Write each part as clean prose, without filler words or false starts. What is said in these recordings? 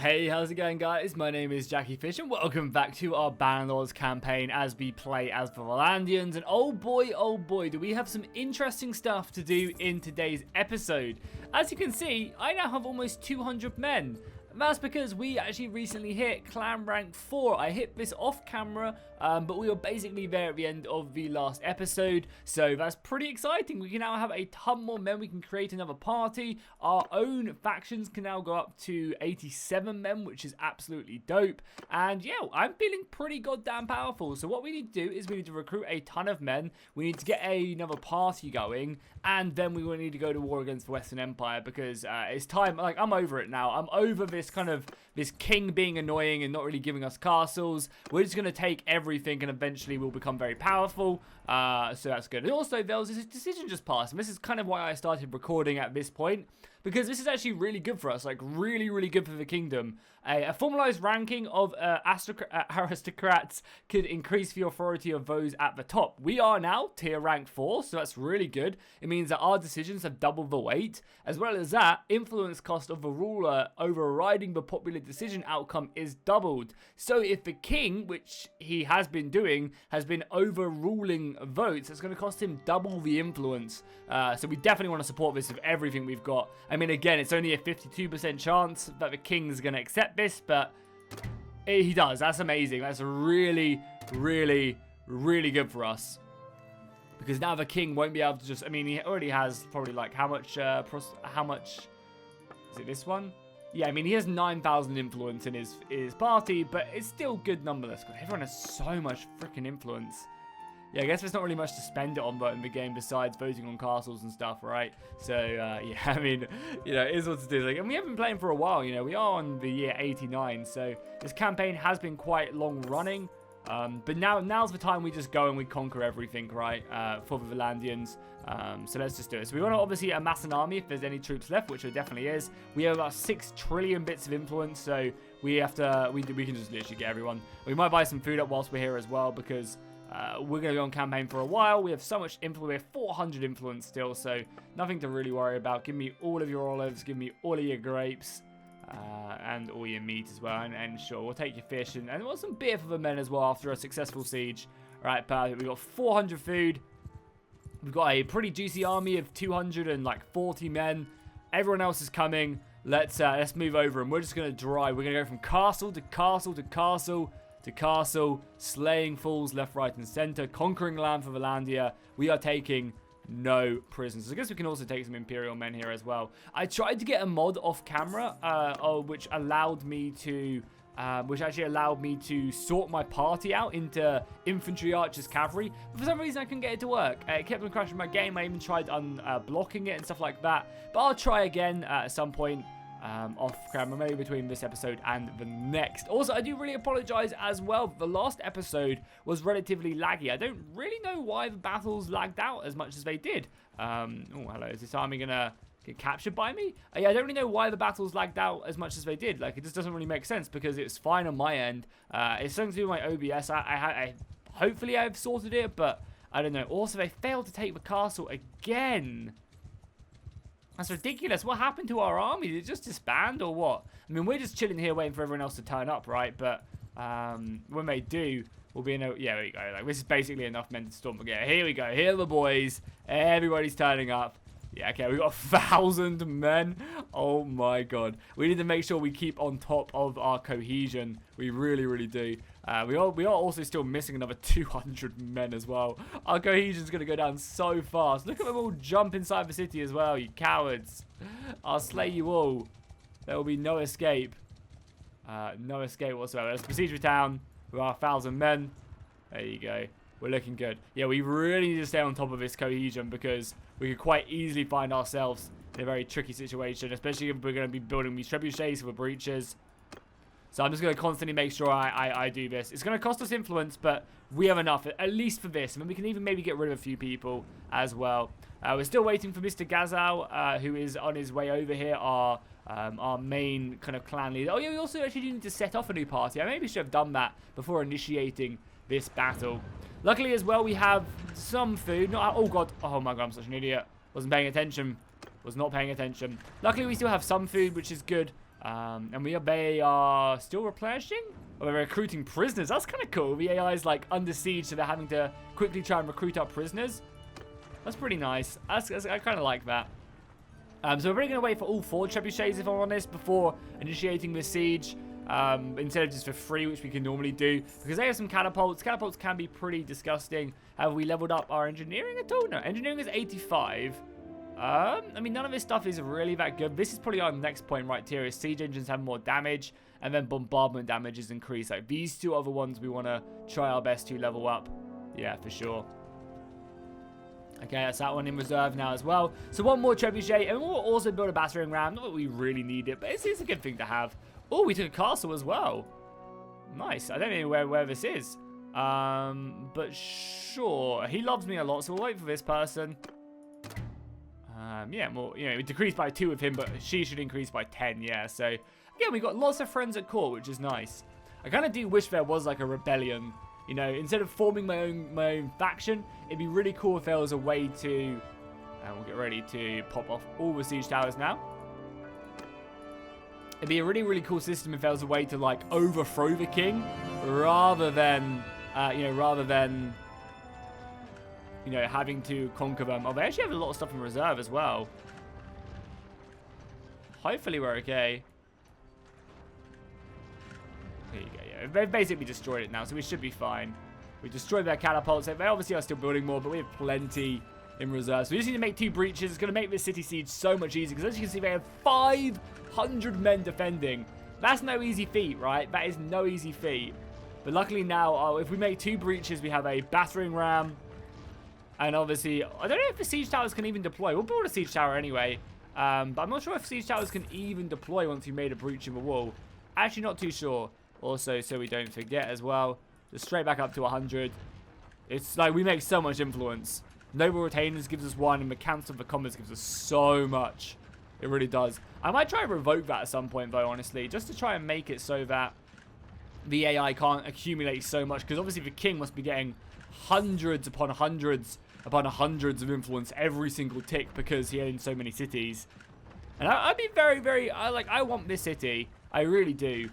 Hey, how's it going, guys? My name is Jackie Fish and welcome back to our Bannerlord's campaign as we play as the Vlandians. And oh boy, do we have some interesting stuff to do in today's episode. As you can see, I now have almost 200 men. That's because we actually recently hit clan rank 4. I hit this off camera, but we were basically there at the end of the last episode. So that's pretty exciting. We can now have a ton more men. We can create another party. Our own factions can now go up to 87 men, which is absolutely dope. And yeah, I'm feeling pretty goddamn powerful. So what we need to do is we need to recruit a ton of men. We need to get another party going. And then we will need to go to war against the Western Empire because it's time. Like, I'm over it now. I'm over this this king being annoying and not really giving us castles. We're just going to take everything and eventually we'll become very powerful. So that's good. And also, there was this decision just passed. And this is kind of why I started recording at this point. Because this is actually really good for us. Like, really good for the kingdom. A formalized ranking of aristocrats could increase the authority of those at the top. We are now tier rank 4, so that's really good. It means that our decisions have doubled the weight. As well as that, influence cost of the ruler overriding the popular decision outcome is doubled. So if the king, which he has been doing, has been overruling votes, it's going to cost him double the influence. So we definitely want to support this with everything we've got. I mean, again, it's only a 52% chance that the king is going to accept this, but he does. That's amazing. That's really good for us. Because now the king won't be able to just... I mean, he already has probably, like, how much... Is it this one? Yeah, I mean, he has 9,000 influence in his party, but it's still good nonetheless. God, everyone has so much freaking influence. Yeah, I guess there's not really much to spend it on in the game besides voting on castles and stuff, right? So, yeah, I mean, you know, it is what it is. Like, and we have been playing for a while, you know. We are on the year 89, so this campaign has been quite long running. But now's the time we just go and we conquer everything, right, for the Vlandians. So let's just do it. So we want to obviously amass an army if there's any troops left, which there definitely is. We have about 6 trillion bits of influence, so we have to, we can just literally get everyone. We might buy some food up whilst we're here as well, because... we're going to go on campaign for a while. We have so much influence. We have 400 influence still, so nothing to really worry about. Give me all of your olives. Give me all of your grapes. And all your meat as well. And sure, we'll take your fish. And we'll some beer for the men as well after a successful siege. All right, perfect. We've got 400 food. We've got a pretty juicy army of 240 men. Everyone else is coming. Let's move over, and we're just going to drive. We're going to go from castle to castle to castle to castle, slaying fools left, right, and center, conquering land for Vlandia. We are taking no prisoners. I guess we can also take some Imperial men here as well. I tried to get a mod off camera, which allowed me to, sort my party out into infantry, archers, cavalry. But for some reason, I couldn't get it to work. It kept on crashing my game. I even tried blocking it and stuff like that. But I'll try again at some point. Off camera, maybe between this episode and the next. Also, I do really apologize as well. The last episode was relatively laggy. I don't really know why the battles lagged out as much as they did. Oh, hello. Is this army gonna get captured by me? Yeah, I don't really know why the battles lagged out as much as they did. Like, it just doesn't really make sense because it's fine on my end. It's something to do with my OBS. Hopefully I've sorted it, but I don't know. Also, they failed to take the castle again. That's ridiculous. What happened to our army? Did it just disband or what? I mean, we're just chilling here waiting for everyone else to turn up, right? But when they do, we'll be in a... Yeah, there you go. Like, this is basically enough men to storm the gate. Here we go. Here are the boys. Everybody's turning up. Yeah, okay, we've got 1,000 men. Oh my god. We need to make sure we keep on top of our cohesion. We really do. We are also still missing another 200 men as well. Our cohesion's going to go down so fast. Look at them all jump inside the city as well, you cowards. I'll slay you all. There will be no escape. No escape whatsoever. Let's besiege the town with our 1,000 men. There you go. We're looking good. Yeah, we really need to stay on top of this cohesion because we could quite easily find ourselves in a very tricky situation, especially if we're going to be building these trebuchets for breaches. So I'm just going to constantly make sure I do this. It's going to cost us influence, but we have enough, at least for this. I mean, we can even maybe get rid of a few people as well. We're still waiting for Mr. Gazal, who is on his way over here, our main kind of clan leader. Oh, yeah, we also actually do need to set off a new party. I maybe should have done that before initiating this battle. Luckily as well, we have some food. Oh god, oh my god, I'm such an idiot. Wasn't paying attention. Was not paying attention. Luckily we still have some food, which is good. And they are still replenishing? Or they're recruiting prisoners. That's kind of cool. The AI is like under siege, so they're having to quickly try and recruit up prisoners. That's pretty nice. I kind of like that. So we're probably going to wait for all 4 trebuchets, if I'm honest, before initiating the siege. Instead of just for free, which we can normally do. Because they have some catapults. Catapults can be pretty disgusting. Have we leveled up our engineering at all? No, engineering is 85. I mean, none of this stuff is really that good. This is probably our next point right here, is siege engines have more damage, and then bombardment damage is increased. Like, these 2 other ones we want to try our best to level up. Yeah, for sure. Okay, that's that one in reserve now as well. So 1 more trebuchet, and we'll also build a battering ram. Not that we really need it, but it's a good thing to have. Oh, we took a castle as well. Nice. I don't know where this is. But sure. He loves me a lot, so we'll wait for this person. Yeah, more, you know, it decreased by 2 with him, but she should increase by 10, yeah. So, again, we got lots of friends at court, which is nice. I kind of do wish there was, like, a rebellion. You know, instead of forming my own faction, it'd be really cool if there was a way to... And we'll get ready to pop off all the siege towers now. It'd be a really, really cool system if there was a way to, like, overthrow the king, rather than, having to conquer them. Oh, they actually have a lot of stuff in reserve as well. Hopefully we're okay. There you go, yeah. They've basically destroyed it now, so we should be fine. We destroyed their catapults. They obviously are still building more, but we have plenty in reserve. So we just need to make 2 breaches. It's going to make this city siege so much easier, because as you can see, they have 500 men defending. That's no easy feat, right? That is no easy feat. But luckily now, if we make 2 breaches, we have a battering ram. And obviously, I don't know if the siege towers can even deploy. We'll build a siege tower anyway. But I'm not sure if siege towers can even deploy once you've made a breach in the wall. Actually, not too sure. Also, so we don't forget as well, just straight back up to 100. It's like we make so much influence. Noble Retainers gives us 1, and the Council of the Commons gives us so much. It really does. I might try and revoke that at some point, though, honestly, just to try and make it so that the AI can't accumulate so much. Because obviously the king must be getting hundreds upon hundreds of influence every single tick because he owns so many cities. And I'd be very, I want this city. I really do.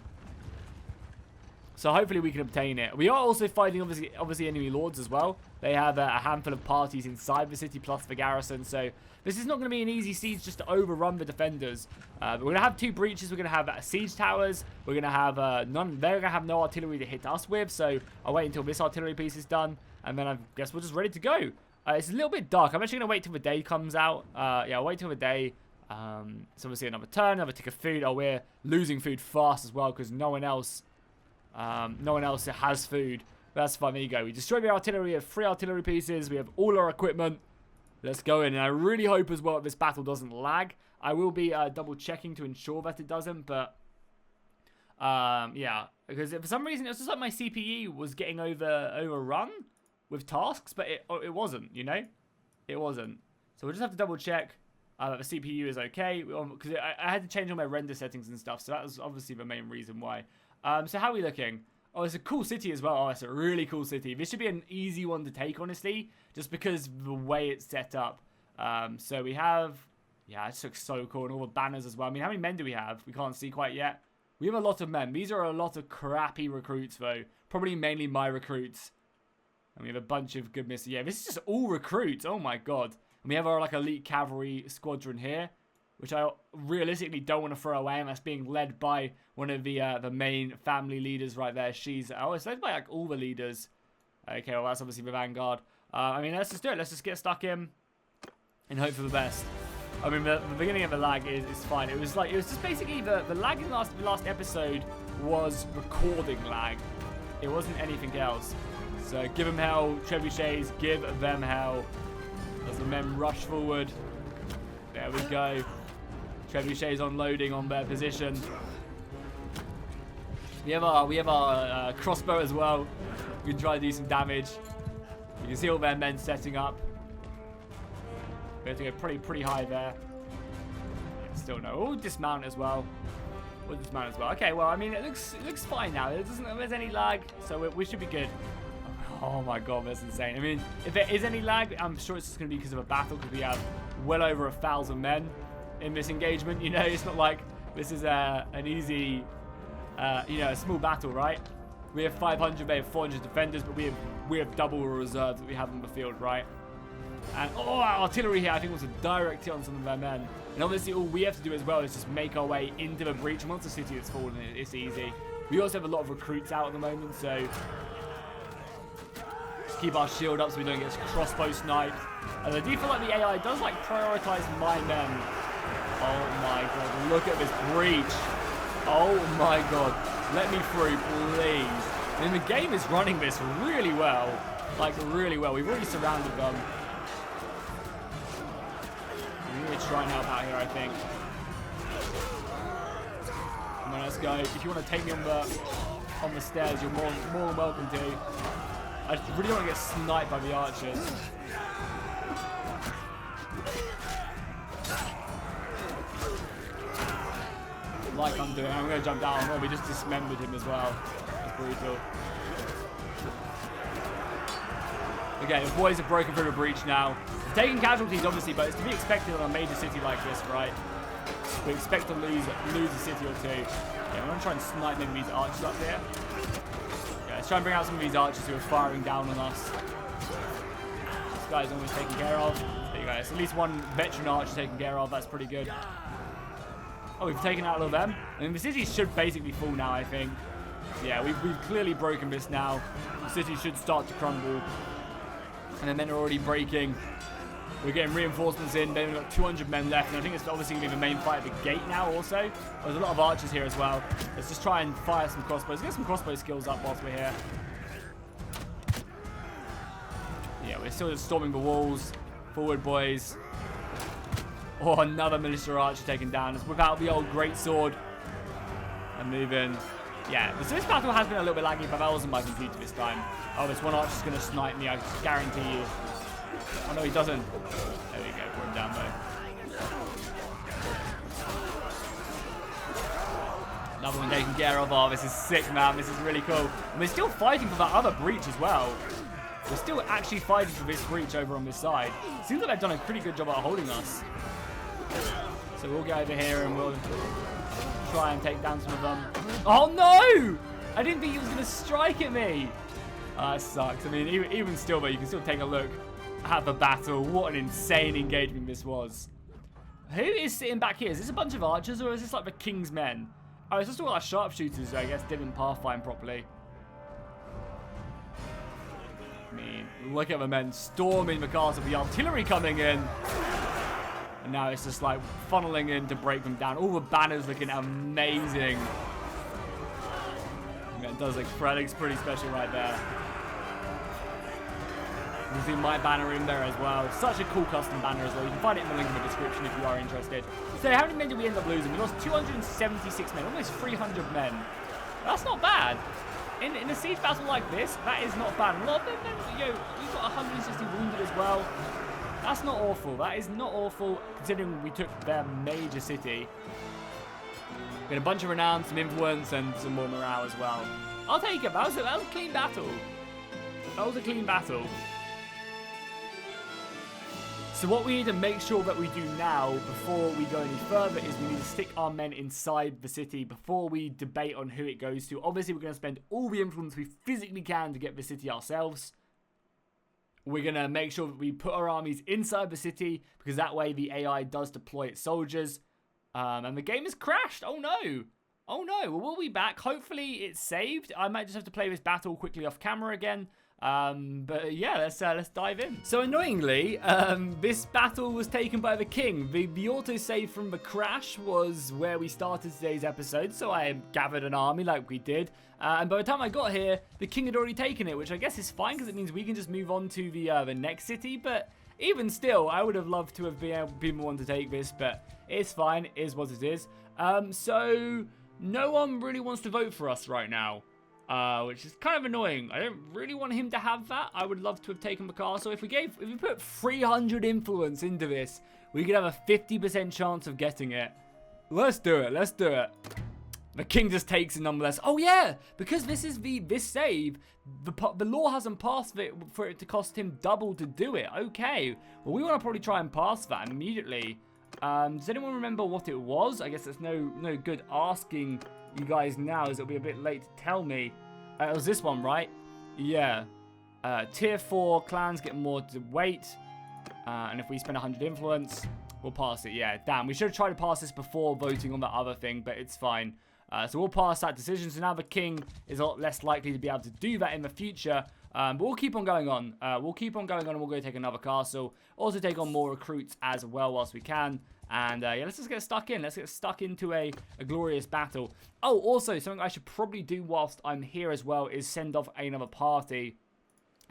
So hopefully we can obtain it. We are also fighting, obviously enemy lords as well. They have a handful of parties inside the city plus the garrison. So this is not going to be an easy siege just to overrun the defenders. But we're going to have 2 breaches. We're going to have siege towers. We're going to have none. They're going to have no artillery to hit us with. So I'll wait until this artillery piece is done, and then I guess we're just ready to go. It's a little bit dark. I'm actually going to wait till the day comes out. Yeah, I'll wait till the day. So obviously another turn, another tick of food. Oh, we're losing food fast as well because no one else has food. That's fine. There you go. We destroyed the artillery. We have 3 artillery pieces. We have all our equipment. Let's go in. And I really hope as well that this battle doesn't lag. I will be double checking to ensure that it doesn't. But yeah, because for some reason it was just like my CPU was getting overrun with tasks, but it wasn't. You know, it wasn't. So we'll just have to double check that the CPU is okay, because I had to change all my render settings and stuff. So that was obviously the main reason why. So how are we looking? Oh, it's a cool city as well. Oh, it's a really cool city. This should be an easy one to take, honestly, just because the way it's set up. So we have... Yeah, it looks so cool. And all the banners as well. I mean, how many men do we have? We can't see quite yet. We have a lot of men. These are a lot of crappy recruits, though. Probably mainly my recruits. And we have a bunch of good misses. Yeah, this is just all recruits. Oh, my God. And we have our, like, elite cavalry squadron here, which I realistically don't want to throw away, and that's being led by one of the main family leaders right there. It's led by like all the leaders. Okay, well that's obviously the vanguard. I mean, let's just do it. Let's just get stuck in and hope for the best. I mean, the beginning of the lag is fine. It was just basically the lag in the last episode was recording lag. It wasn't anything else. So give them hell, trebuchets. Give them hell. As the men rush forward. There we go. Trebuchets unloading on their position. We have our crossbow as well. We can try to do some damage. You can see all their men setting up. We have to go pretty high there. Yeah, still no. Oh, dismount as well. We'll dismount as well. Okay, well, I mean, it looks fine now. There's any lag, so we should be good. Oh my God, that's insane. I mean, if there is any lag, I'm sure it's just going to be because of a battle, because we have well over 1,000 men in this engagement. You know, it's not like This is an easy, you know, a small battle, right? We have 500, they have 400 defenders, but we have double reserves that we have on the field, right? And our artillery here, I think, was a direct hit on some of their men. And obviously, all we have to do as well is just make our way into the breach. And once the city has fallen, it's easy. We also have a lot of recruits out at the moment, so just keep our shield up so we don't get crossbow sniped. And I do feel like the AI does like prioritize my men. Oh my god, look at this breach. Oh my god, let me through, please. I mean, the game is running this really well. Like, really well. We've already surrounded them. We need to try and help out here, I think. Come on, let's go. If you want to take me on the stairs, you're more than welcome to. I really don't want to get sniped by the archers. Like I'm doing. I'm going to jump down. Oh, we just dismembered him as well. That's brutal. Okay, the boys have broken through the breach now. They're taking casualties, obviously, but it's to be expected on a major city like this, right? We expect to lose a city or two. Yeah, we're going to try and snipe maybe these archers up here. Yeah, let's try and bring out some of these archers who are firing down on us. This guy's almost taken care of. There you go. It's at least one veteran archer taken care of. That's pretty good. Oh, we've taken out all of them. I mean, the city should basically fall now, I think. Yeah, we've clearly broken this now. The city should start to crumble. And the men are already breaking. We're getting reinforcements in. They've got 200 men left. And I think it's obviously going to be the main fight at the gate now also. There's a lot of archers here as well. Let's just try and fire some crossbows. Get some crossbow skills up whilst we're here. Yeah, we're still just storming the walls. Forward, boys. Oh, another militia archer taken down. It's without the old greatsword. And moving. Yeah, so this battle has been a little bit laggy, but that wasn't my computer this time. Oh, this one archer's going to snipe me, I guarantee you. Oh, no, he doesn't. There we go, put him down, though. Another one taken care of. Oh, this is sick, man. This is really cool. And we're still fighting for that other breach as well. We're still actually fighting for this breach over on this side. Seems like they've done a pretty good job at holding us. So we'll go over here and we'll try and take down some of them. Oh no! I didn't think he was going to strike at me. That sucks. I mean, even still, though, you can still take a look at the battle. What an insane engagement this was. Who is sitting back here? Is this a bunch of archers or is this like the king's men? Oh, it's just all our sharpshooters who I guess didn't pathfind properly. I mean, look at the men storming the castle. The artillery coming in. And now it's just like funneling in to break them down. All the banners looking amazing. Yeah, it does look pretty special right there. You can see my banner in there as well. Such a cool custom banner as well. You can find it in the link in the description if you are interested. So how many men did we end up losing? We lost 276 men, almost 300 men. That's not bad. In a siege battle like this, that is not bad. A lot of them, you know, we've got 160 wounded as well. That's not awful. That is not awful, considering we took their major city. We had a bunch of renown, some influence, and some more morale as well. I'll take it. That was a clean battle. That was a clean battle. So what we need to make sure that we do now, before we go any further, is we need to stick our men inside the city before we debate on who it goes to. Obviously, we're going to spend all the influence we physically can to get the city ourselves. We're going to make sure that we put our armies inside the city, because that way the AI does deploy its soldiers. And the game has crashed. Oh no. Oh no. Well, we'll be back. Hopefully it's saved. I might just have to play this battle quickly off camera again. But yeah, let's dive in. So annoyingly, this battle was taken by the king. The autosave from the crash was where we started today's episode, so I gathered an army like we did. And by the time I got here, the king had already taken it, which I guess is fine because it means we can just move on to the next city. But even still, I would have loved to have been the one to take this, but it's fine. It is what it is. So no one really wants to vote for us right now. Which is kind of annoying. I don't really want him to have that. I would love to have taken the castle. If we put 300 influence into this, we could have a 50% chance of getting it. Let's do it. Let's do it. The king just takes it nonetheless. Oh yeah, because this is this save, the law hasn't passed for it to cost him double to do it. Okay. Well, we want to probably try and pass that immediately. Does anyone remember what it was? I guess it's no good asking you guys now, as it'll be a bit late to tell me. It was this one, right? Yeah. Tier 4 clans get more weight. And if we spend 100 influence, we'll pass it. Yeah, damn. We should have tried to pass this before voting on that other thing, but it's fine. So we'll pass that decision. So now the king is a lot less likely to be able to do that in the future. But we'll keep on going on. We'll keep on going on, and we'll go take another castle. Also take on more recruits as well whilst we can. And yeah, let's just get stuck in. Let's get stuck into a glorious battle. Oh, also, something I should probably do whilst I'm here as well is send off another party.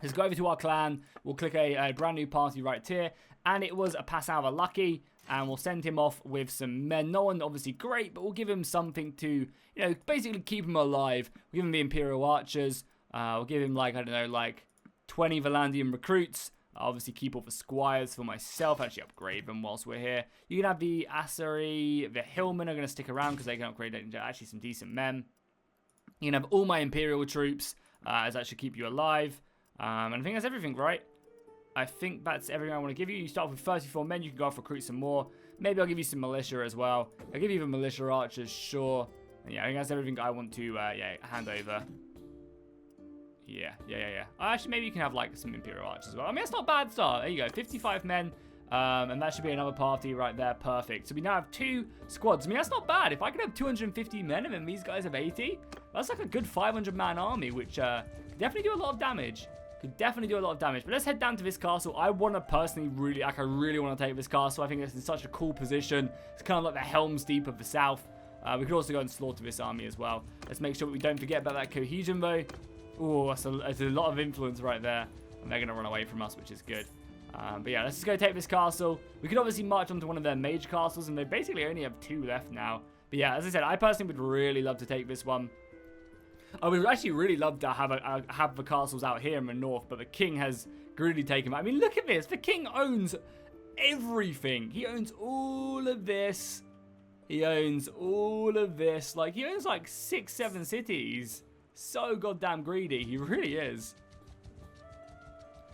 Let's go over to our clan. We'll click a brand new party right here. And it was a Passover Lucky. And we'll send him off with some men. No one obviously great, but we'll give him something to, you know, basically keep him alive. We'll give him the Imperial Archers. We'll give him, like, I don't know, like 20 Vlandian recruits. I'll obviously keep all the squires for myself. Actually upgrade them whilst we're here. You can have the Asari, the Hillmen are going to stick around because they can upgrade into actually some decent men. You can have all my Imperial troops, as that should keep you alive. And I think that's everything, right? I think that's everything I want to give you. You start with 34 men. You can go off recruit some more. Maybe I'll give you some militia as well. I'll give you the militia archers, sure. And yeah, I think that's everything I want to hand over. Yeah. Actually, maybe you can have like some Imperial archers as well. I mean, that's not a bad start. There you go, 55 men. And that should be another party right there. Perfect. So we now have 2 squads. I mean, that's not bad. If I could have 250 men and then these guys have 80, that's like a good 500-man army, which could definitely do a lot of damage. Could definitely do a lot of damage. But let's head down to this castle. I want to personally I really want to take this castle. I think it's in such a cool position. It's kind of like the Helm's Deep of the south. We could also go and slaughter this army as well. Let's make sure we don't forget about that cohesion, though. Oh, that's a lot of influence right there. And they're going to run away from us, which is good. But yeah, let's just go take this castle. We could obviously march onto one of their mage castles, and they basically only have 2 left now. But yeah, as I said, I personally would really love to take this one. I would actually really love to have the castles out here in the north, but the king has greatly taken them. I mean, look at this. The king owns everything. He owns all of this. He owns all of this. Like, he owns like 6, 7 cities. So goddamn greedy. He really is.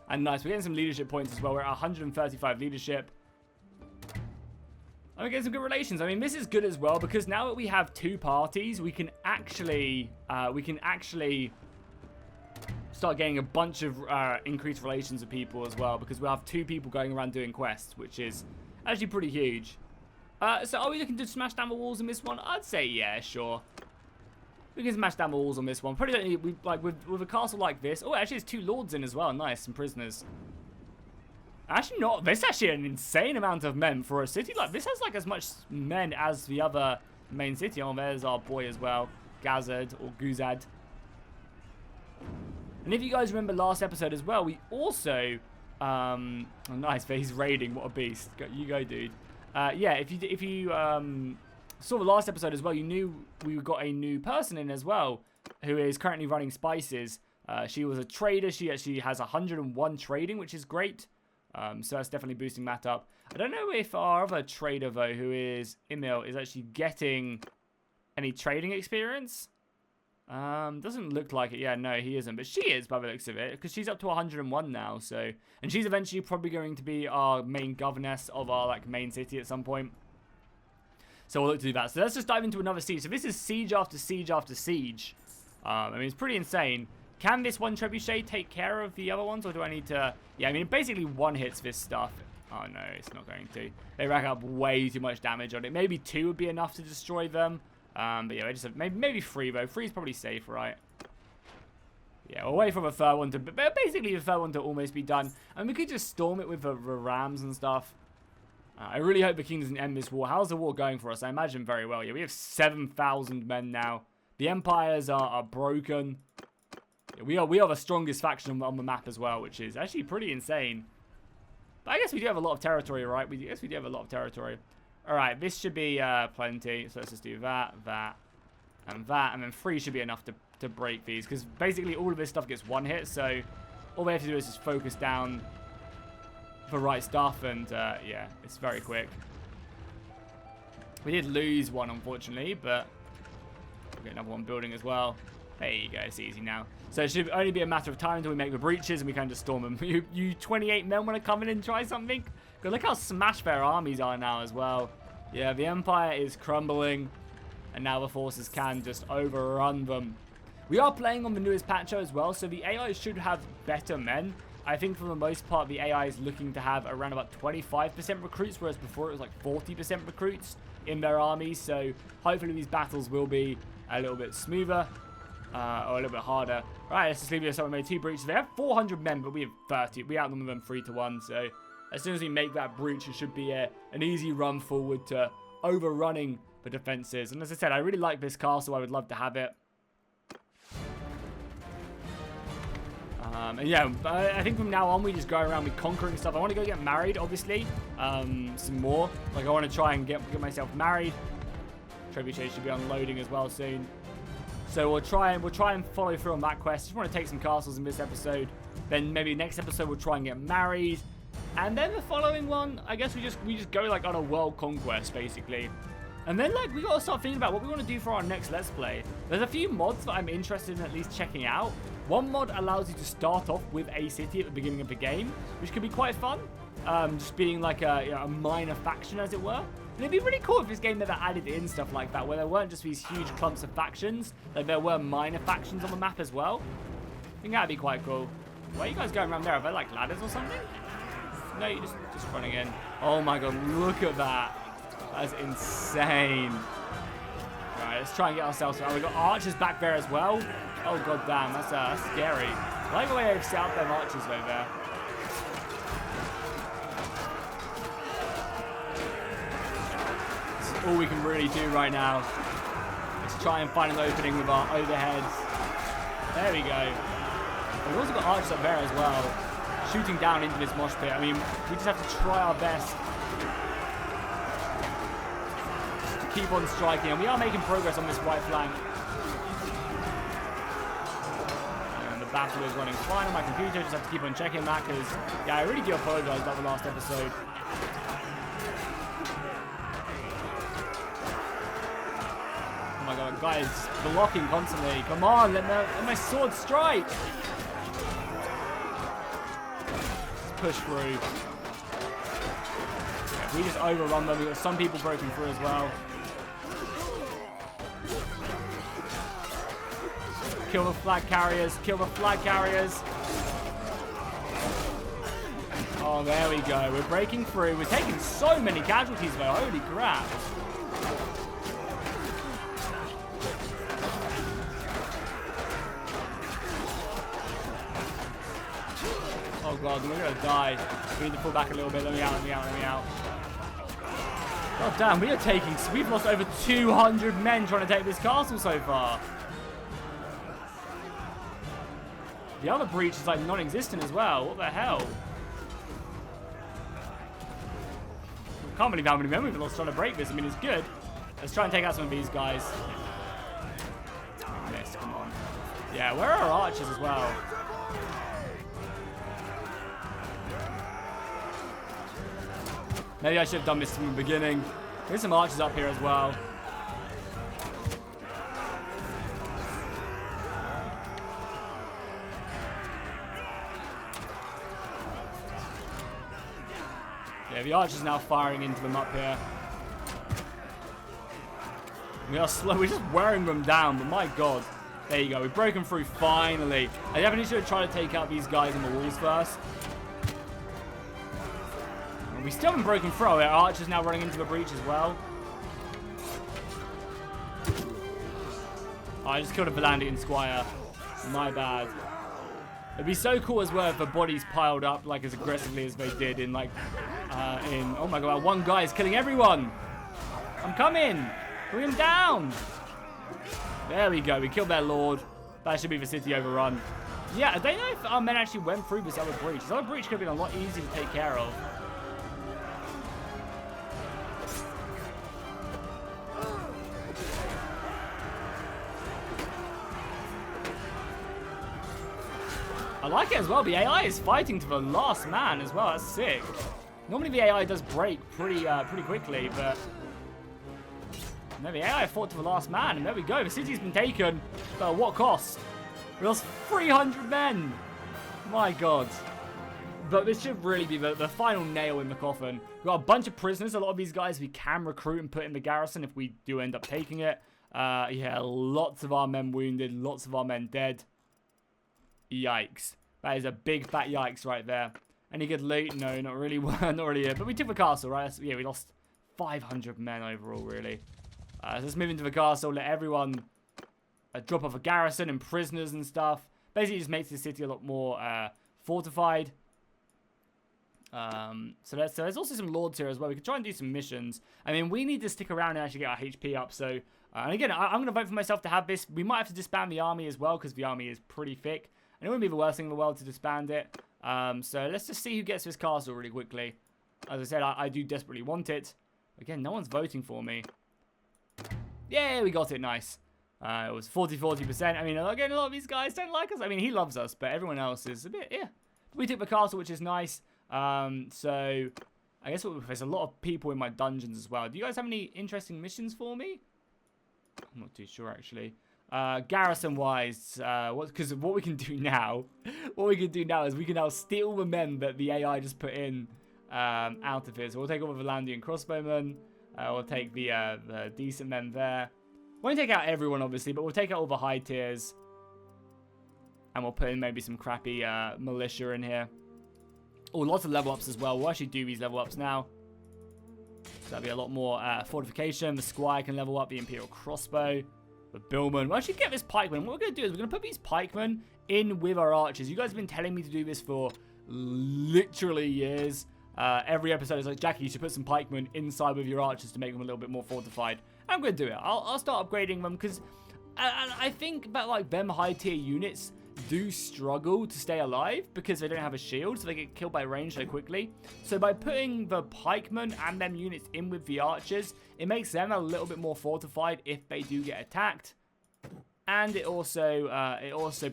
And nice. We're getting some leadership points as well. We're at 135 leadership. And we're getting some good relations. I mean, this is good as well because now that we have 2 parties, we can actually start getting a bunch of increased relations with people as well because we'll have 2 people going around doing quests, which is actually pretty huge. So are we looking to smash down the walls in this one? I'd say yeah, sure. We can smash down the walls on this one. Probably don't need, like with a castle like this. Oh, actually, there's 2 lords in as well. Nice, some prisoners. Actually, not. This is actually an insane amount of men for a city like this. Has like as much men as the other main city. Oh, there's our boy as well, Gazad or Guzad. And if you guys remember last episode as well, we also oh, nice, but he's raiding. What a beast! You go, dude. Yeah, if you saw the last episode as well, you knew we got a new person in as well, who is currently running spices. She was a trader. She actually has 101 trading, which is great. So that's definitely boosting that up. I don't know if our other trader, though, who is Emil, is actually getting any trading experience. Doesn't look like it. Yeah, no, he isn't. But she is, by the looks of it, because she's up to 101 now. So, and she's eventually probably going to be our main governess of our like main city at some point. So we'll look to do that. So let's just dive into another siege. So this is siege after siege after siege. I mean, it's pretty insane. Can this one trebuchet take care of the other ones, or do I need to... Yeah, I mean, it basically one-hits this stuff. Oh, no, it's not going to. They rack up way too much damage on it. Maybe 2 would be enough to destroy them. But yeah, just maybe 3, though. 3 is probably safe, right? Yeah, we'll wait for the 3rd one to... Basically, the 3rd one to almost be done. And we could just storm it with the rams and stuff. I really hope the king doesn't end this war. How's the war going for us? I imagine very well. Yeah, we have 7,000 men now. The empires are broken. Yeah, we are the strongest faction on the map as well, which is actually pretty insane. But I guess we do have a lot of territory, right? I guess we do have a lot of territory. Alright, this should be plenty. So let's just do that, and then 3 should be enough to break these. Because basically all of this stuff gets one hit, so all we have to do is just focus down the right stuff, and yeah, it's very quick. We did lose one, unfortunately, but we'll get another one building as well. There you go, it's easy now. So it should only be a matter of time until we make the breaches and we can just storm them. You 28 men want to come in and try something? God, look how smashed their armies are now as well. Yeah, the Empire is crumbling. And now the forces can just overrun them. We are playing on the newest patcho as well, so the AI should have better men. I think for the most part, the AI is looking to have around about 25% recruits, whereas before it was like 40% recruits in their armies. So hopefully these battles will be a little bit smoother or a little bit harder. Right, let's just leave it as someone made 2 breaches. They have 400 men, but we have 30. We outnumber them 3-1. So as soon as we make that breach, it should be an easy run forward to overrunning the defenses. And as I said, I really like this castle. I would love to have it. And yeah, I think from now on, we just go around with conquering stuff. I want to go get married, obviously. Some more. Like, I want to try and get myself married. Trebuchet should be unloading as well soon. So we'll try and follow through on that quest. Just want to take some castles in this episode. Then maybe next episode, we'll try and get married. And then the following one, I guess we just go, like, on a world conquest, basically. And then, like, we got to start thinking about what we want to do for our next Let's Play. There's a few mods that I'm interested in at least checking out. One mod allows you to start off with a city at the beginning of the game, which could be quite fun. Just being like a minor faction, as it were. And it'd be really cool if this game never added in stuff like that, where there weren't just these huge clumps of factions, like there were minor factions on the map as well. I think that'd be quite cool. Why are you guys going around there? Are there like ladders or something? No, you're just running in. Oh my god, look at that. That's insane. Alright, let's try and get ourselves around. We've got archers back there as well. Oh god damn, that's scary. I like the way they've set up them archers over there. This is all we can really do right now. Let's try and find an opening with our overheads. There we go. We've also got archers up there as well, shooting down into this mosh pit. I mean, we just have to try our best to keep on striking, and we are making progress on this right flank. And the battle is running fine on my computer. Just have to keep on checking that because, yeah, I really do apologize about the last episode. Oh my god, guys, blocking constantly. Come on, let my sword strike. Push through. Yeah, we just overrun them. We've got some people broken through as well. Kill the flag carriers. Kill the flag carriers. Oh, there we go. We're breaking through. We're taking so many casualties though. Holy crap. Oh god, we're gonna die. We need to pull back a little bit. Let me out. God damn, we've lost over 200 men trying to take this castle so far. The other breach is like non-existent as well. What the hell? I can't believe how many men we've lost trying to break this. I mean, it's good. Let's try and take out some of these guys. Yes, come on. Yeah, where are our archers as well? Maybe I should have done this from the beginning. There's some archers up here as well. Yeah, the archer's now firing into them up here. We are slow. We're just wearing them down, but my god. There you go. We've broken through finally. I definitely should have tried to take out these guys on the walls first. We still haven't broken through. Our archer's now running into the breach as well. Oh, I just killed a Vlandian squire. My bad. It'd be so cool as well if the bodies piled up like as aggressively as they did in like oh my god, one guy is killing everyone. I'm coming. Bring him down. There we go. We killed their lord. That should be the city overrun. Yeah, I don't know if our men actually went through this other breach. This other breach could have been a lot easier to take care of. I like it as well. The AI is fighting to the last man as well. That's sick. Normally the AI does break pretty quickly, but no, the AI fought to the last man, and there we go. The city's been taken, but at what cost? We lost 300 men. My god. But this should really be the final nail in the coffin. We've got a bunch of prisoners. A lot of these guys we can recruit and put in the garrison if we do end up taking it. Yeah, lots of our men wounded. Lots of our men dead. Yikes. That is a big fat yikes right there. Any good loot? No, not really. Not really. But we took the castle, right? So, yeah, we lost 500 men overall, really. So let's move into the castle. Let everyone drop off a garrison and prisoners and stuff. Basically, just makes the city a lot more fortified. So there's also some lords here as well. We can try and do some missions. I mean, we need to stick around and actually get our HP up. So, and again, I'm going to vote for myself to have this. We might have to disband the army as well because the army is pretty thick. And it wouldn't be the worst thing in the world to disband it. So let's just see who gets this castle really quickly. As I said, I do desperately want it. Again, no one's voting for me. Yeah, we got it. Nice. It was 40%. I mean, again, a lot of these guys don't like us. I mean, he loves us, but everyone else is a bit, yeah. We took the castle, which is nice. So I guess there's a lot of people in my dungeons as well. Do you guys have any interesting missions for me? I'm not too sure, actually. Garrison wise, because what we can do now, is we can now steal the men that the AI just put in out of here. So we'll take all the Vlandian crossbowmen. We'll take the decent men there. Won't take out everyone, obviously, but we'll take out all the high tiers. And we'll put in maybe some crappy militia in here. Oh, lots of level ups as well. We'll actually do these level ups now. So that'll be a lot more fortification. The squire can level up the Imperial crossbow. The billman. We'll actually get this pikeman. What we're going to do is we're going to put these pikemen in with our archers. You guys have been telling me to do this for literally years. Every episode is like, Jackie, you should put some pikemen inside with your archers to make them a little bit more fortified. I'm going to do it. I'll start upgrading them because I think that like them high tier units do struggle to stay alive because they don't have a shield, so they get killed by range so quickly. So by putting the pikemen and them units in with the archers, it makes them a little bit more fortified if they do get attacked. And it also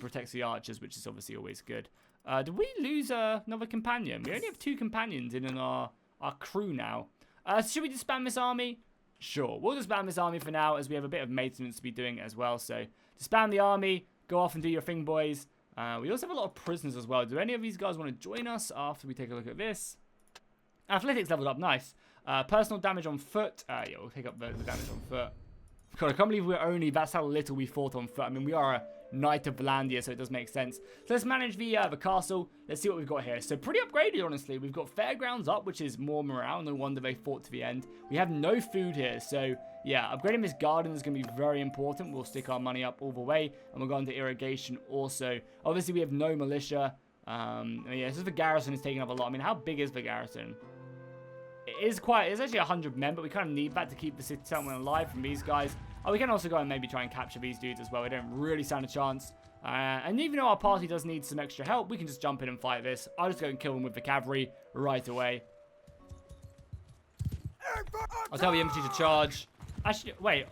protects the archers, which is obviously always good. Did we lose another companion? We only have 2 companions in our crew now. Should we disband this army? Sure, we'll disband this army for now as we have a bit of maintenance to be doing as well. So disband the army. Go off and do your thing, boys. We also have a lot of prisoners as well. Do any of these guys want to join us after we take a look at this? Athletics leveled up. Nice. Personal damage on foot. Yeah, we'll take up the damage on foot. God, I can't believe that's how little we fought on foot. I mean, we are a Knight of Vlandia, so it does make sense. So let's manage the castle. Let's see what we've got here. So pretty upgraded, honestly. We've got Fairgrounds up, which is more morale. No wonder they fought to the end. We have no food here, so yeah, upgrading this garden is going to be very important. We'll stick our money up all the way, and we'll go into irrigation also. Obviously, we have no militia. Yeah, this is the garrison is taking up a lot. I mean, how big is the garrison? It's actually 100 men, but we kind of need that to keep the city settlement alive from these guys. Oh, we can also go and maybe try and capture these dudes as well. We don't really stand a chance. And even though our party does need some extra help, we can just jump in and fight this. I'll just go and kill them with the cavalry right away. I'll tell the infantry to charge. Actually, wait.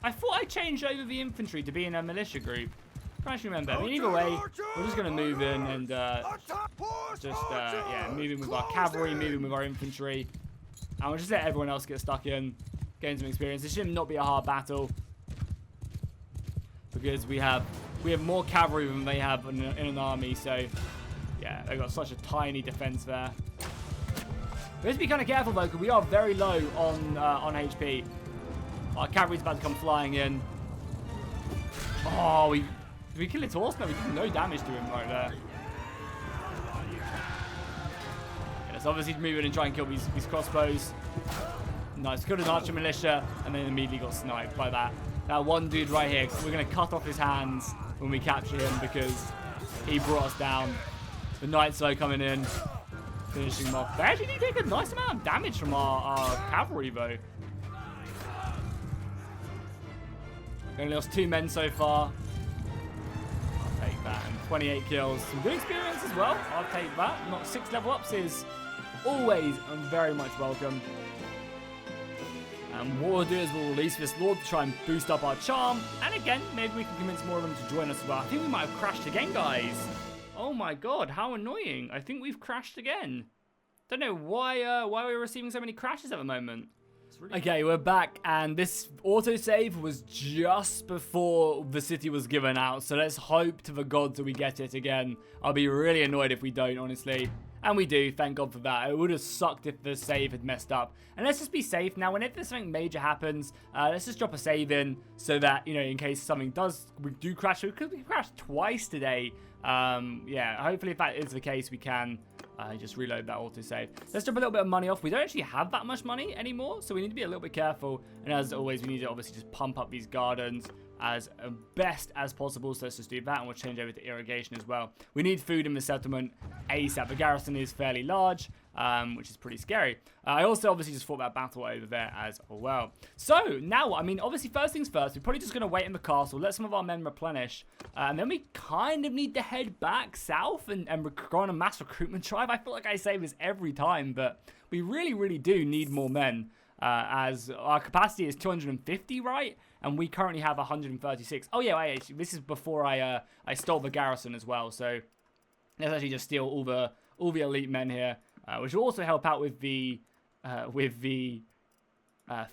I thought I changed over the infantry to be in a militia group. I can't actually remember. I mean, either way, we're just going to move in and yeah, move in with our cavalry, move in with our infantry. And we'll just let everyone else get stuck in, gain some experience. This should not be a hard battle because we have more cavalry than they have in an army. So yeah, they've got such a tiny defense there. We have to be kind of careful though, because we are very low on HP. Our cavalry's about to come flying in. Oh, did we kill its horse? No, we did no damage to him right there. Let's obviously move in and try and kill these crossbows. Nice, killed an archer militia, and then immediately got sniped by that one dude right here. We're going to cut off his hands when we capture him because he brought us down. The Knights though coming in, finishing him off. They actually did take a nice amount of damage from our cavalry though. We only lost 2 men so far. I'll take that. And 28 kills. Some good experience as well. I'll take that. Not 6 level ups is always and very much welcome. And what we'll do is we'll release this Lord to try and boost up our charm. And again, maybe we can convince more of them to join us as well. I think we might have crashed again, guys. Oh my god, how annoying. I think we've crashed again. Don't know why we're receiving so many crashes at the moment. Okay, we're back, and this autosave was just before the city was given out, so let's hope to the gods that we get it again. I'll be really annoyed if we don't, honestly. And we do, thank God for that. It would have sucked if the save had messed up. And let's just be safe now. Whenever something major happens, let's just drop a save in so that, you know, in case something we do crash. Because we crashed twice today. Yeah, hopefully if that is the case, we can just reload that autosave. Let's drop a little bit of money off. We don't actually have that much money anymore, so we need to be a little bit careful. And as always, we need to obviously just pump up these gardens as best as possible. So let's just do that, and we'll change over to irrigation as well. We need food in the settlement ASAP. The garrison is fairly large, which is pretty scary. I also obviously just fought that battle over there as well. So now, I mean, obviously first things first, we're probably just going to wait in the castle, let some of our men replenish, and then we kind of need to head back south and go on a mass recruitment drive. I feel like I say this every time, but we really do need more men. As our capacity is 250, right? And we currently have 136. Oh yeah, actually, this is before I stole the garrison as well. So let's actually just steal all the elite men here, which will also help out with the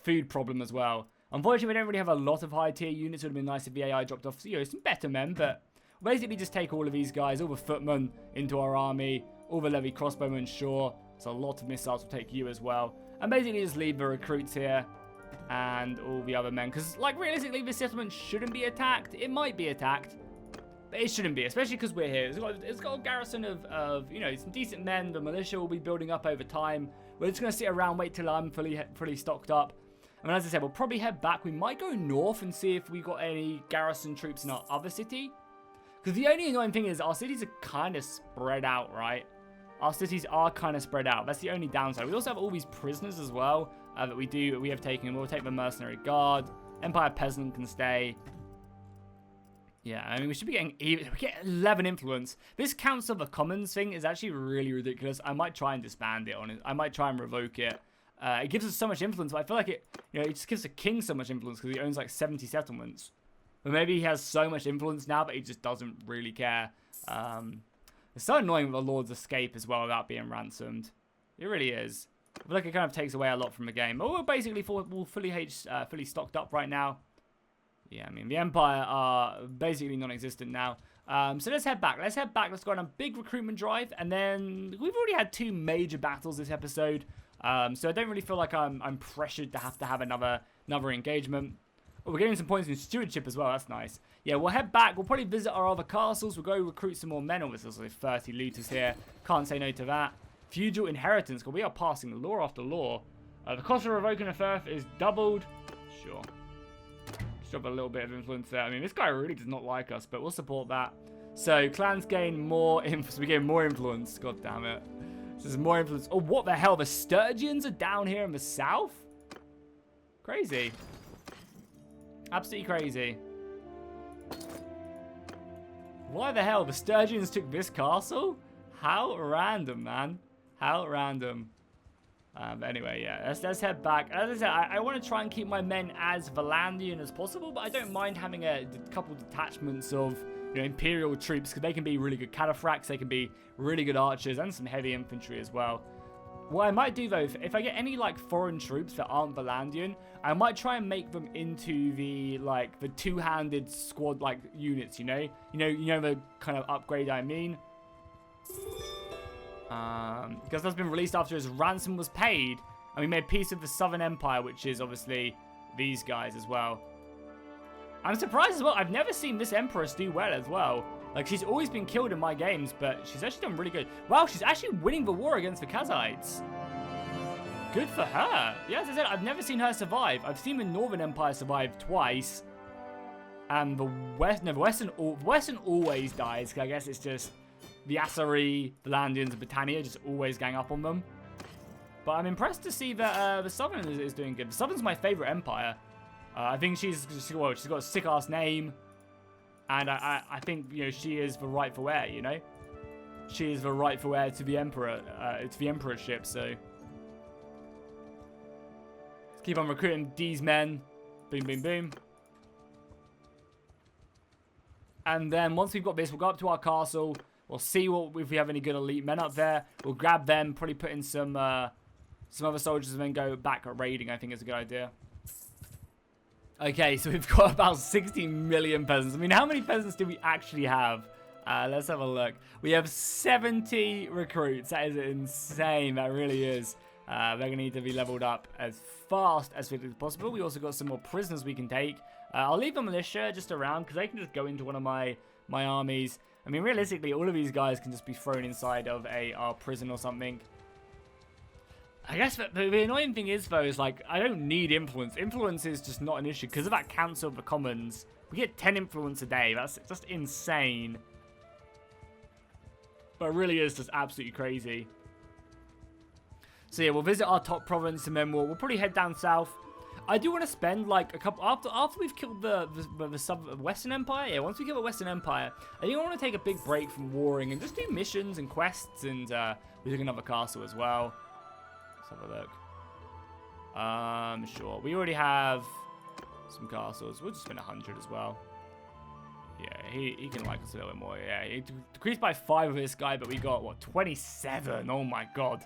food problem as well. Unfortunately, we don't really have a lot of high tier units. It would have been nice if the AI dropped off, you know, some better men. But we'll basically just take all of these guys, all the footmen into our army, all the levy crossbowmen, sure. So a lot of missiles will take you as well. And basically just leave the recruits here and all the other men. Because, like, realistically, this settlement shouldn't be attacked. It might be attacked, but it shouldn't be, especially because we're here. It's got a garrison of, you know, some decent men. The militia will be building up over time. We're just going to sit around, wait till I'm fully stocked up. I mean, as I said, we'll probably head back. We might go north and see if we got any garrison troops in our other city. Because the only annoying thing is our cities are kind of spread out, right? Our cities are kind of spread out. That's the only downside. We also have all these prisoners as well that we have taken. We'll take the mercenary guard. Empire peasant can stay. Yeah, I mean, we should be getting even. We get 11 influence. This Council of the Commons thing is actually really ridiculous. I might try and disband it on it. I might try and revoke it. It gives us so much influence, but I feel like it just gives the king so much influence because he owns like 70 settlements. But maybe he has so much influence now that he just doesn't really care. It's so annoying that the lords escape as well without being ransomed. It really is. I feel like it kind of takes away a lot from the game. But we're basically fully stocked up right now. Yeah, I mean, the Empire are basically non-existent now. So let's head back. Let's go on a big recruitment drive. And then we've already had 2 major battles this episode. So I don't really feel like I'm pressured to have another engagement. Oh, we're getting some points in stewardship as well. That's nice. Yeah, we'll head back. We'll probably visit our other castles. We'll go recruit some more men. Oh, there's also 30 looters here. Can't say no to that. Feudal inheritance. Because we are passing law after law. The cost of revoking a fief is doubled. Sure. Just drop a little bit of influence there. I mean, this guy really does not like us, but we'll support that. So, clans gain more influence. We gain more influence. God damn it. This is more influence. Oh, what the hell? The Sturgians are down here in the south? Crazy. Absolutely crazy. Why the hell? The Sturgians took this castle? How random, man. How random. But anyway, yeah. Let's head back. As I said, I want to try and keep my men as Vlandian as possible, but I don't mind having a couple detachments of Imperial troops, because they can be really good cataphracts, they can be really good archers, and some heavy infantry as well. What I might do though, if I get any like foreign troops that aren't Vlandian, I might try and make them into the two-handed squad like units, you know the kind of upgrade I mean. Because that's been released after his ransom was paid, and we made peace with the Southern Empire, which is obviously these guys as well. I'm surprised as well. I've never seen this Empress do well as well. Like, she's always been killed in my games, but she's actually done really good. Wow, she's actually winning the war against the Kazites. Good for her. Yeah, as I said, I've never seen her survive. I've seen the Northern Empire survive twice. And the Western always dies, because I guess it's just the Asari, the Vlandians, and Britannia just always gang up on them. But I'm impressed to see that the Southern is doing good. The Southern's my favorite empire. I think she's got a sick-ass name. And I think, she is the rightful heir, She is the rightful heir to the emperor, to the emperorship, so. Let's keep on recruiting these men. Boom, boom, boom. And then once we've got this, we'll go up to our castle. We'll see if we have any good elite men up there. We'll grab them, probably put in some other soldiers, and then go back at raiding, I think is a good idea. Okay, so we've got about 60 million peasants. I mean, how many peasants do we actually have? Let's have a look. We have 70 recruits. That is insane. That really is. They're going to need to be leveled up as fast as possible. We also got some more prisoners we can take. I'll leave the militia just around because they can just go into one of my armies. I mean, realistically, all of these guys can just be thrown inside of our prison or something. I guess the annoying thing is, though, is like, I don't need influence. Influence is just not an issue. Because of that Council of the Commons, we get 10 influence a day. That's just insane. But it really is just absolutely crazy. So yeah, we'll visit our top province and then we'll probably head down south. I do want to spend like a couple after we've killed the Western Empire. Yeah, once we kill the Western Empire, I think I want to take a big break from warring and just do missions and quests, and we took another castle as well. Let's have a look. Sure. We already have some castles. We'll just spend 100 as well. Yeah, he can like us a little bit more. Yeah, he decreased by 5 of this guy, but we got what, 27? Oh my god.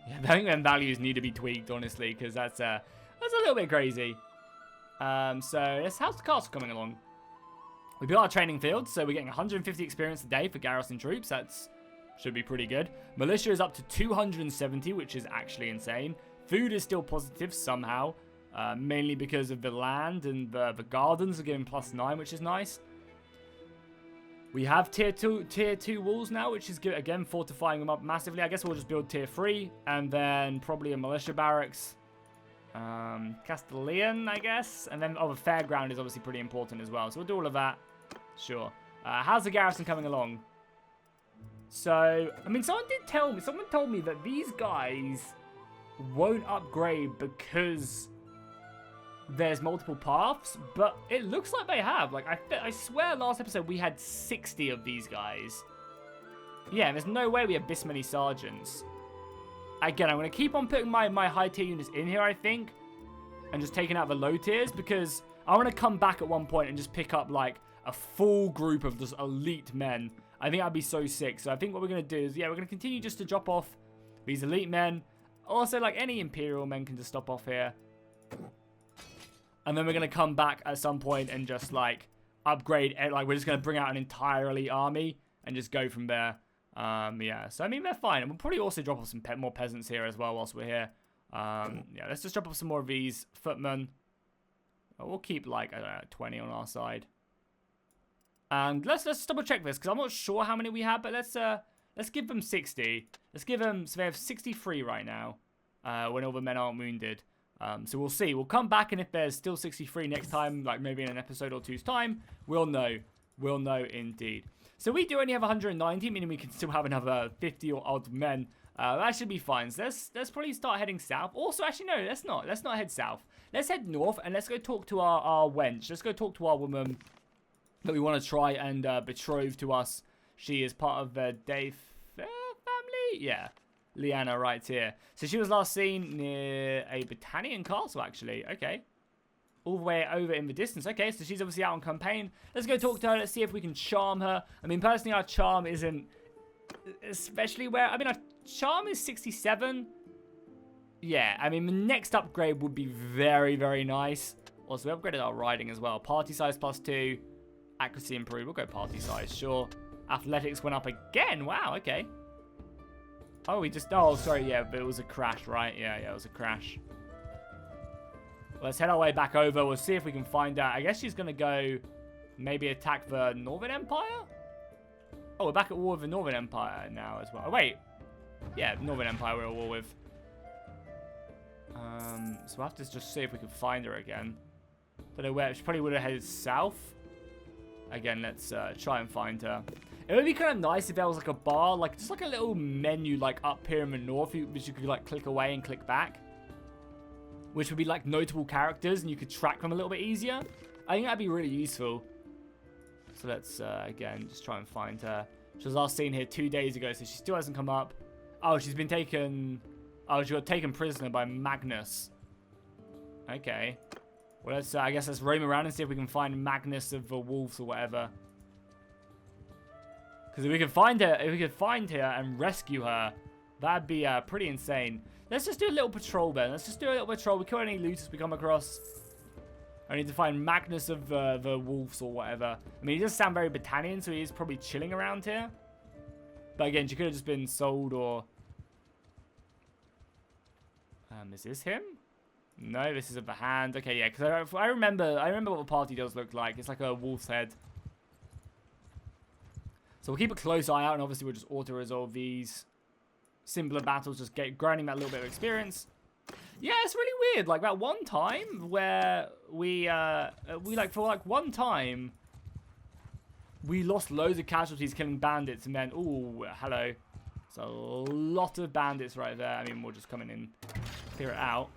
Yeah, I think them values need to be tweaked, honestly, because that's a little bit crazy. So how's the castle coming along? We built our training field, so we're getting 150 experience a day for garrison troops. That's should be pretty good. Militia is up to 270, which is actually insane. Food is still positive somehow, mainly because of the land, and the gardens are giving +9, which is nice. We have tier 2 walls now, which is good. Again, fortifying them up massively. I guess we'll just build tier 3, and then probably a militia barracks. Castellan, I guess. And then, the fairground is obviously pretty important as well. So we'll do all of that. Sure. How's the garrison coming along? So, I mean, someone told me that these guys won't upgrade because there's multiple paths, but it looks like they have. Like, I swear last episode we had 60 of these guys. Yeah, there's no way we have this many sergeants. Again, I'm going to keep on putting my high tier units in here, I think, and just taking out the low tiers, because I want to come back at one point and just pick up, like, a full group of just elite men. I think that'd be so sick. So I think what we're going to do is, yeah, we're going to continue just to drop off these elite men. Also, like, any Imperial men can just stop off here. And then we're going to come back at some point and just, like, upgrade. Like, we're just going to bring out an entire elite army and just go from there. Yeah, so, I mean, they're fine. And we'll probably also drop off some more peasants here as well whilst we're here. Yeah, let's just drop off some more of these footmen. We'll keep, like, I don't know, 20 on our side. And let's double check this, because I'm not sure how many we have, but let's give them 60. Let's give them, so they have 63 right now, when all the men aren't wounded. So we'll see. We'll come back, and if there's still 63 next time, like maybe in an episode or two's time, we'll know. We'll know indeed. So we do only have 190, meaning we can still have another 50 or odd men. That should be fine. So let's probably start heading south. Also, actually, no, let's not. Let's not head south. Let's head north, and let's go talk to our wench. Let's go talk to our woman that we want to try and betroth to us. She is part of the Day family? Yeah. Liana right here. So she was last seen near a Britannian castle, actually. Okay. All the way over in the distance. Okay, so she's obviously out on campaign. Let's go talk to her. Let's see if we can charm her. I mean, personally, our charm isn't especially where... I mean, our charm is 67. Yeah, I mean, the next upgrade would be very, very nice. Also, we upgraded our riding as well. Party size +2. Accuracy improved. We'll go party size, sure. Athletics went up again. Wow, okay. Oh, we just... Oh, sorry, yeah, but it was a crash, right? Yeah, it was a crash. Let's head our way back over. We'll see if we can find out. I guess she's going to go maybe attack the Northern Empire? Oh, we're back at war with the Northern Empire now as well. Oh, wait. Yeah, Northern Empire we're at war with. So we'll have to just see if we can find her again. Don't know where. She probably would have headed south. Again, let's try and find her. It would be kind of nice if there was like a bar, like just like a little menu like up here in the north, which you could like click away and click back. Which would be like notable characters and you could track them a little bit easier. I think that'd be really useful. So let's, again, just try and find her. She was last seen here 2 days ago, so she still hasn't come up. Oh, she's been taken... Oh, she got taken prisoner by Magnus. Okay. Well, let's, I guess let's roam around and see if we can find Magnus of the Wolves or whatever. Because if we can find her, and rescue her, that'd be pretty insane. Let's just do a little patrol then. Let's just do a little patrol. We kill any looters we come across. I need to find Magnus of the Wolves or whatever. I mean, he does sound very Battanian, so he is probably chilling around here. But again, she could have just been sold or... is this him? No, this is of the hand. Okay, yeah, because I remember what the party does look like. It's like a wolf's head. So we'll keep a close eye out, and obviously we'll just auto-resolve these simpler battles, just grinding that little bit of experience. Yeah, it's really weird. Like that one time where we lost loads of casualties killing bandits, and then ooh, hello. It's a lot of bandits right there. I mean, we'll just come in and clear it out.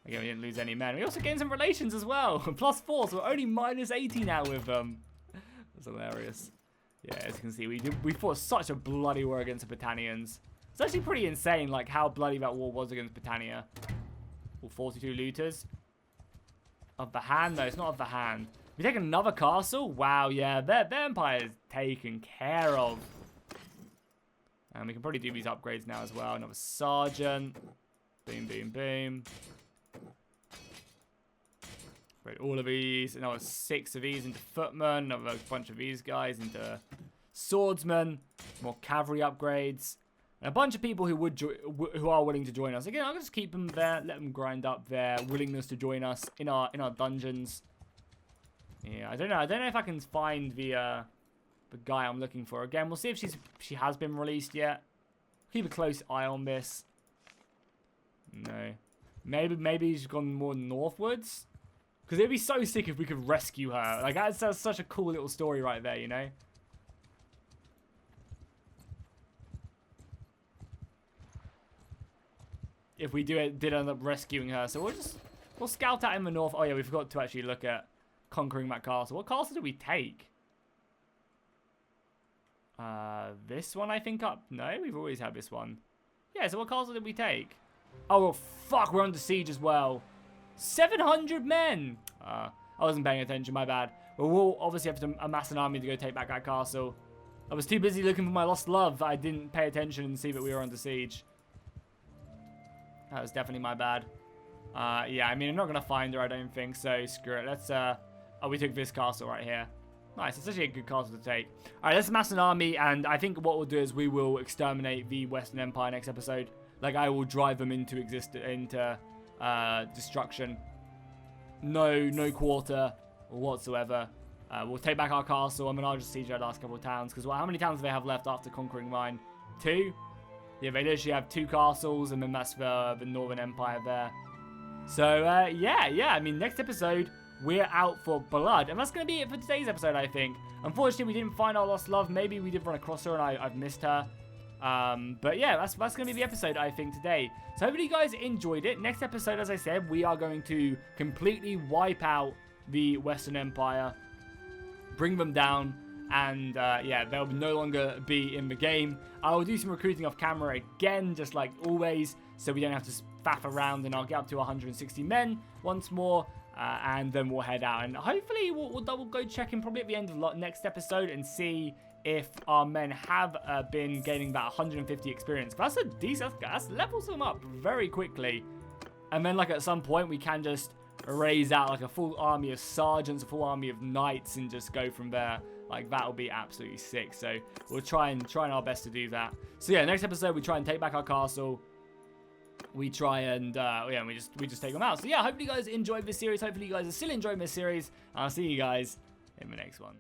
Again, we didn't lose any men. We also gained some relations as well. +4, so we're only -80 now with them. That's hilarious. Yeah, as you can see, we fought such a bloody war against the Battanians. It's actually pretty insane, like, how bloody that war was against Battania. All 42 looters. Of the hand? No, it's not of the hand. We take another castle? Wow, yeah, their empire is taken care of. And we can probably do these upgrades now as well. Another sergeant. Boom, boom, boom. Upgrade all of these. Another 6 of these into footmen. Another bunch of these guys into swordsmen. More cavalry upgrades. And a bunch of people who are willing to join us. Again, I'll just keep them there. Let them grind up their willingness to join us in our dungeons. Yeah, I don't know if I can find the guy I'm looking for. Again, we'll see if she has been released yet. Keep a close eye on this. No. Maybe she's gone more northwards. Because it'd be so sick if we could rescue her. Like, that's such a cool little story right there, you know? If we did end up rescuing her. So we'll scout out in the north. Oh yeah, we forgot to actually look at conquering that castle. What castle did we take? This one I think up. No, we've always had this one. Yeah, so what castle did we take? Oh, well, fuck, we're under siege as well. 700 men! I wasn't paying attention, my bad. Well, we'll obviously have to amass an army to go take back that castle. I was too busy looking for my lost love that I didn't pay attention and see that we were under siege. That was definitely my bad. Yeah, I mean, I'm not going to find her, I don't think, so screw it. Let's, oh, we took this castle right here. Nice, it's actually a good castle to take. Alright, let's amass an army, and I think what we'll do is we will exterminate the Western Empire next episode. Like, I will drive them into destruction. No quarter whatsoever. We'll take back our castle. I mean, I'll just siege our last couple of towns, because how many towns do they have left after conquering mine? 2? Yeah, they literally have 2 castles, and then that's the Northern Empire there. So, yeah, I mean, next episode, we're out for blood. And that's going to be it for today's episode, I think. Unfortunately, we didn't find our lost love. Maybe we did run across her, and I've missed her. But yeah, that's going to be the episode, I think, today. So hopefully you guys enjoyed it. Next episode, as I said, we are going to completely wipe out the Western Empire, bring them down, and yeah, they'll no longer be in the game. I will do some recruiting off camera again, just like always, so we don't have to faff around, and I'll get up to 160 men once more, and then we'll head out, and hopefully we'll double go check in probably at the end of next episode and see if our men have been gaining about 150 experience. That's a decent, that levels them up very quickly. And then like at some point we can just raise out like a full army of sergeants, a full army of knights, and just go from there. Like that'll be absolutely sick. So we'll try our best to do that. So yeah, next episode we try and take back our castle. We try and yeah, we just take them out. So yeah, hopefully you guys enjoyed this series. Hopefully you guys are still enjoying this series. I'll see you guys in the next one.